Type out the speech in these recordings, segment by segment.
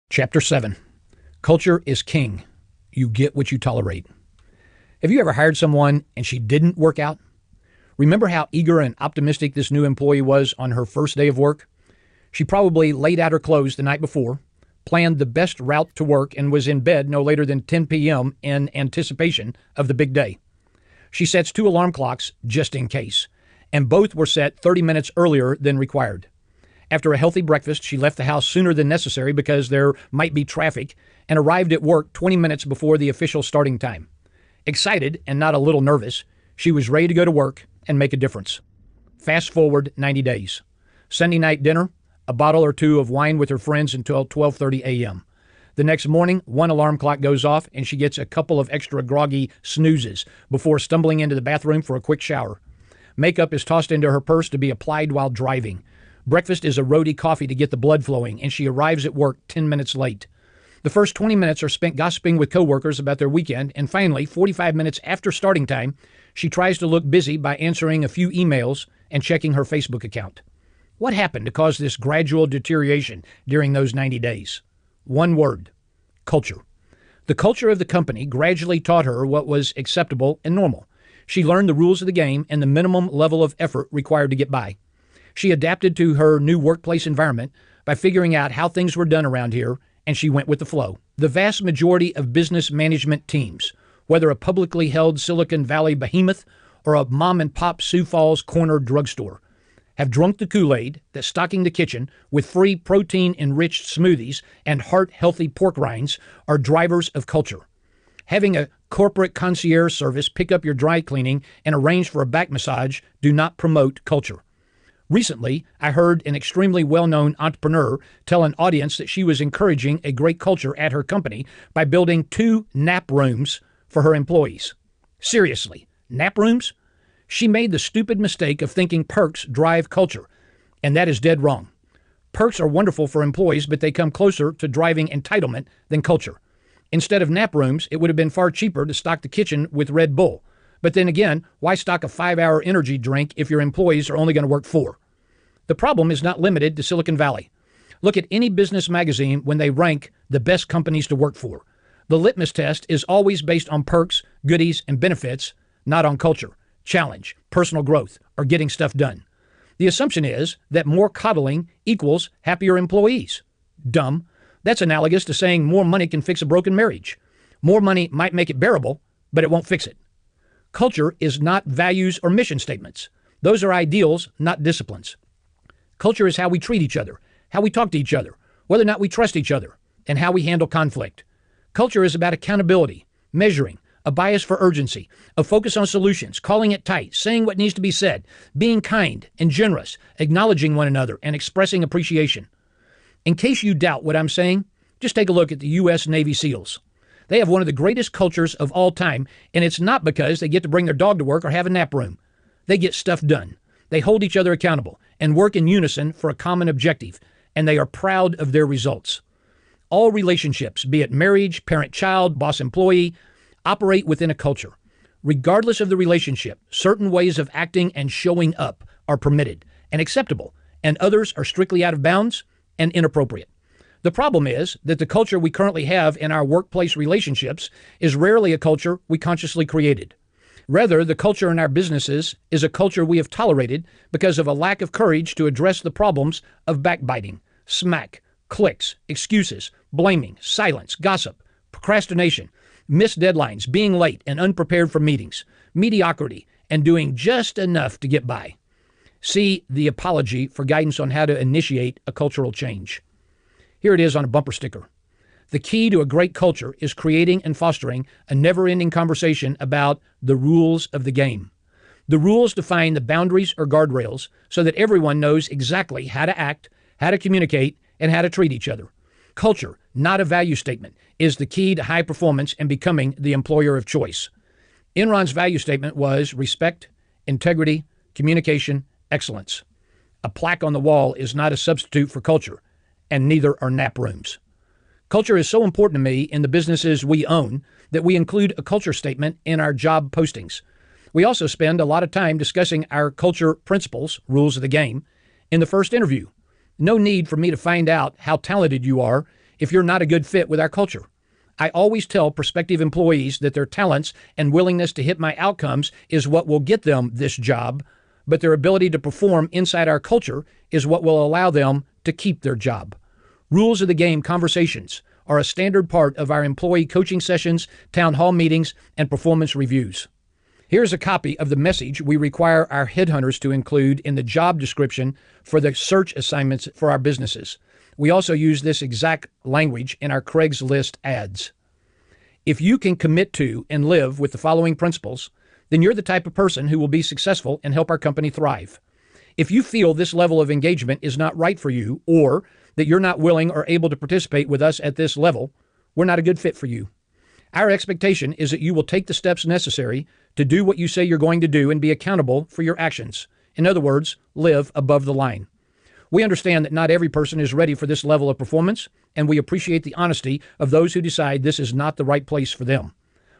Chapter 7. Culture is king. You get what you tolerate. Have you ever hired someone and she didn't work out? Remember how eager and optimistic this new employee was on her first day of work? She probably laid out her clothes the night before, planned the best route to work, and was in bed no later than 10 p.m. in anticipation of the big day. She sets 2 alarm clocks just in case, and both were set 30 minutes earlier than required. After a healthy breakfast, she left the house sooner than necessary because there might be traffic, and arrived at work 20 minutes before the official starting time. Excited and not a little nervous, she was ready to go to work and make a difference. Fast forward 90 days. Sunday night dinner, a bottle or two of wine with her friends until 12:30 a.m. The next morning, 1 alarm clock goes off and she gets a couple of extra groggy snoozes before stumbling into the bathroom for a quick shower. Makeup is tossed into her purse to be applied while driving. Breakfast is a roadie coffee to get the blood flowing, and she arrives at work 10 minutes late. The first 20 minutes are spent gossiping with coworkers about their weekend, and finally, 45 minutes after starting time, she tries to look busy by answering a few emails and checking her Facebook account. What happened to cause this gradual deterioration during those 90 days? One word: culture. The culture of the company gradually taught her what was acceptable and normal. She learned the rules of the game and the minimum level of effort required to get by. She adapted to her new workplace environment by figuring out how things were done around here, and she went with the flow. The vast majority of business management teams, whether a publicly held Silicon Valley behemoth or a mom-and-pop Sioux Falls corner drugstore, have drunk the Kool-Aid that's stocking the kitchen with free protein-enriched smoothies and heart-healthy pork rinds are drivers of culture. Having a corporate concierge service pick up your dry cleaning and arrange for a back massage do not promote culture. Recently, I heard an extremely well-known entrepreneur tell an audience that she was encouraging a great culture at her company by building 2 nap rooms for her employees. Seriously, nap rooms? She made the stupid mistake of thinking perks drive culture, and that is dead wrong. Perks are wonderful for employees, but they come closer to driving entitlement than culture. Instead of nap rooms, it would have been far cheaper to stock the kitchen with Red Bull. But then again, why stock a 5-hour energy drink if your employees are only going to work 4? The problem is not limited to Silicon Valley. Look at any business magazine when they rank the best companies to work for. The litmus test is always based on perks, goodies, and benefits, not on culture, challenge, personal growth, or getting stuff done. The assumption is that more coddling equals happier employees. Dumb. That's analogous to saying more money can fix a broken marriage. More money might make it bearable, but it won't fix it. Culture is not values or mission statements. Those are ideals, not disciplines. Culture is how we treat each other, how we talk to each other, whether or not we trust each other, and how we handle conflict. Culture is about accountability, measuring, a bias for urgency, a focus on solutions, calling it tight, saying what needs to be said, being kind and generous, acknowledging one another, and expressing appreciation. In case you doubt what I'm saying, just take a look at the U.S. Navy SEALs. They have one of the greatest cultures of all time, and it's not because they get to bring their dog to work or have a nap room. They get stuff done. They hold each other accountable and work in unison for a common objective, and they are proud of their results. All relationships, be it marriage, parent-child, boss-employee, operate within a culture. Regardless of the relationship, certain ways of acting and showing up are permitted and acceptable, and others are strictly out of bounds and inappropriate. The problem is that the culture we currently have in our workplace relationships is rarely a culture we consciously created. Rather, the culture in our businesses is a culture we have tolerated because of a lack of courage to address the problems of backbiting, smack, clicks, excuses, blaming, silence, gossip, procrastination, missed deadlines, being late and unprepared for meetings, mediocrity, and doing just enough to get by. See the apology for guidance on how to initiate a cultural change. Here it is on a bumper sticker. The key to a great culture is creating and fostering a never-ending conversation about the rules of the game. The rules define the boundaries or guardrails so that everyone knows exactly how to act, how to communicate, and how to treat each other. Culture, not a value statement, is the key to high performance and becoming the employer of choice. Enron's value statement was respect, integrity, communication, excellence. A plaque on the wall is not a substitute for culture, and neither are nap rooms. Culture is so important to me in the businesses we own that we include a culture statement in our job postings. We also spend a lot of time discussing our culture principles, rules of the game, in the first interview. No need for me to find out how talented you are if you're not a good fit with our culture. I always tell prospective employees that their talents and willingness to hit my outcomes is what will get them this job, but their ability to perform inside our culture is what will allow them to keep their job. Rules of the game conversations are a standard part of our employee coaching sessions, town hall meetings, and performance reviews. Here's a copy of the message we require our headhunters to include in the job description for the search assignments for our businesses. We also use this exact language in our Craigslist ads. If you can commit to and live with the following principles, then you're the type of person who will be successful and help our company thrive. If you feel this level of engagement is not right for you, or that you're not willing or able to participate with us at this level, we're not a good fit for you. Our expectation is that you will take the steps necessary to do what you say you're going to do and be accountable for your actions. In other words, live above the line. We understand that not every person is ready for this level of performance, and we appreciate the honesty of those who decide this is not the right place for them.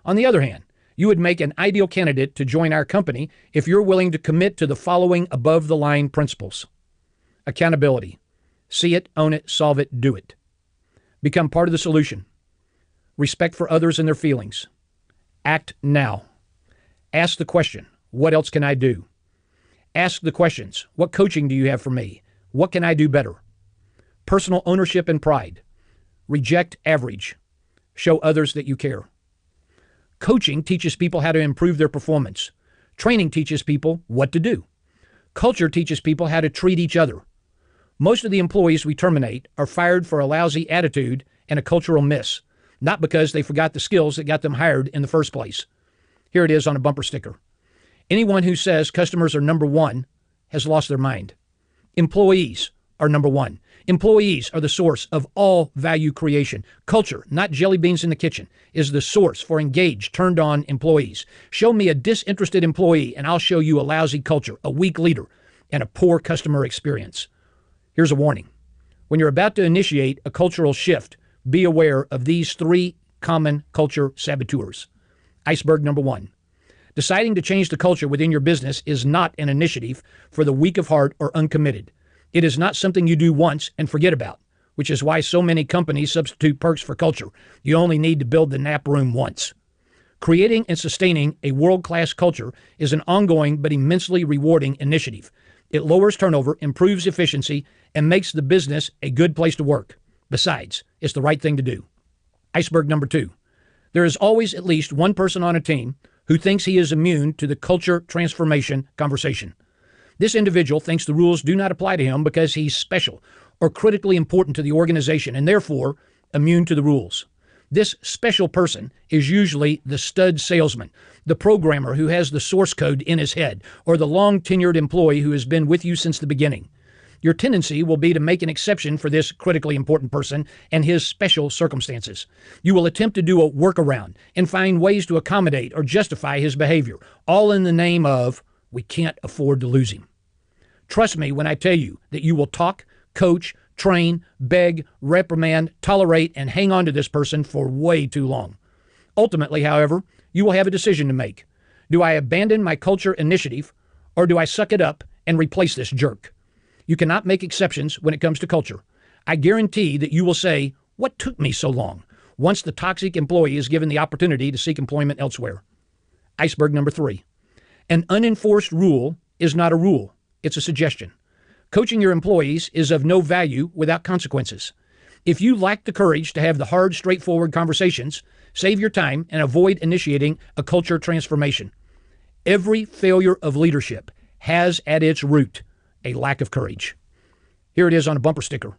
On the other hand, you would make an ideal candidate to join our company if you're willing to commit to the following above-the-line principles. Accountability. See it, own it, solve it, do it. Become part of the solution. Respect for others and their feelings. Act now. Ask the question, what else can I do? Ask the questions, what coaching do you have for me? What can I do better? Personal ownership and pride. Reject average. Show others that you care. Coaching teaches people how to improve their performance. Training teaches people what to do. Culture teaches people how to treat each other. Most of the employees we terminate are fired for a lousy attitude and a cultural miss, not because they forgot the skills that got them hired in the first place. Here it is on a bumper sticker. Anyone who says customers are number one has lost their mind. Employees are number one. Employees are the source of all value creation. Culture, not jelly beans in the kitchen, is the source for engaged, turned-on employees. Show me a disinterested employee, and I'll show you a lousy culture, a weak leader, and a poor customer experience. Here's a warning. When you're about to initiate a cultural shift, be aware of these three common culture saboteurs. Iceberg number one. Deciding to change the culture within your business is not an initiative for the weak of heart or uncommitted. It is not something you do once and forget about, which is why so many companies substitute perks for culture. You only need to build the nap room once. Creating and sustaining a world-class culture is an ongoing but immensely rewarding initiative. It lowers turnover, improves efficiency, and makes the business a good place to work. Besides, it's the right thing to do. Iceberg number two. There is always at least one person on a team who thinks he is immune to the culture transformation conversation. This individual thinks the rules do not apply to him because he's special or critically important to the organization and therefore immune to the rules. This special person is usually the stud salesman, the programmer who has the source code in his head, or the long-tenured employee who has been with you since the beginning. Your tendency will be to make an exception for this critically important person and his special circumstances. You will attempt to do a workaround and find ways to accommodate or justify his behavior, all in the name of, we can't afford to lose him. Trust me when I tell you that you will talk, coach, train, beg, reprimand, tolerate, and hang on to this person for way too long. Ultimately, however, you will have a decision to make. Do I abandon my culture initiative, or do I suck it up and replace this jerk? You cannot make exceptions when it comes to culture. I guarantee that you will say, what took me so long? Once the toxic employee is given the opportunity to seek employment elsewhere. Iceberg number three. An unenforced rule is not a rule. It's a suggestion. Coaching your employees is of no value without consequences. If you lack the courage to have the hard, straightforward conversations, save your time and avoid initiating a culture transformation. Every failure of leadership has at its root a lack of courage. Here it is on a bumper sticker.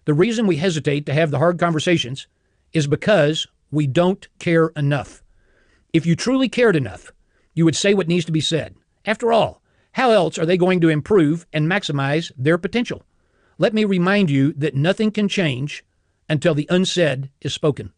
The reason we hesitate to have the hard conversations is because we don't care enough. If you truly cared enough, you would say what needs to be said. After all, how else are they going to improve and maximize their potential? Let me remind you that nothing can change until the unsaid is spoken.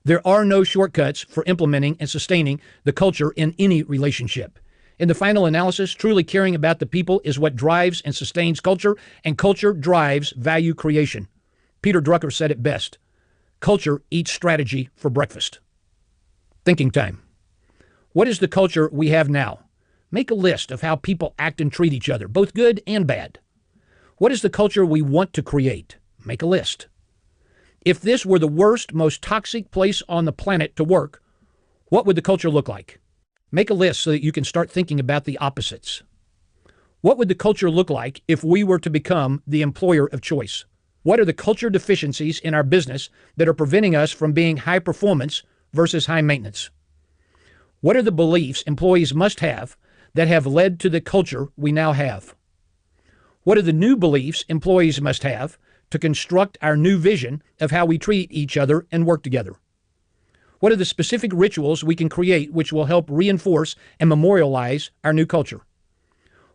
There are no shortcuts for implementing and sustaining the culture in any relationship. In the final analysis, truly caring about the people is what drives and sustains culture, and culture drives value creation. Peter Drucker said it best. Culture eats strategy for breakfast. Thinking time. What is the culture we have now? Make a list of how people act and treat each other, both good and bad. What is the culture we want to create? Make a list. If this were the worst, most toxic place on the planet to work, what would the culture look like? Make a list so that you can start thinking about the opposites. What would the culture look like if we were to become the employer of choice? What are the culture deficiencies in our business that are preventing us from being high performance versus high maintenance? What are the beliefs employees must have that have led to the culture we now have? What are the new beliefs employees must have to construct our new vision of how we treat each other and work together? What are the specific rituals we can create which will help reinforce and memorialize our new culture?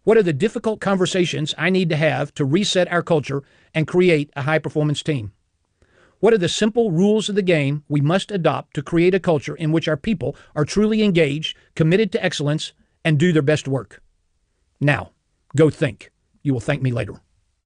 What are the difficult conversations I need to have to reset our culture and create a high-performance team? What are the simple rules of the game we must adopt to create a culture in which our people are truly engaged, committed to excellence, and do their best work? Now, go think. You will thank me later.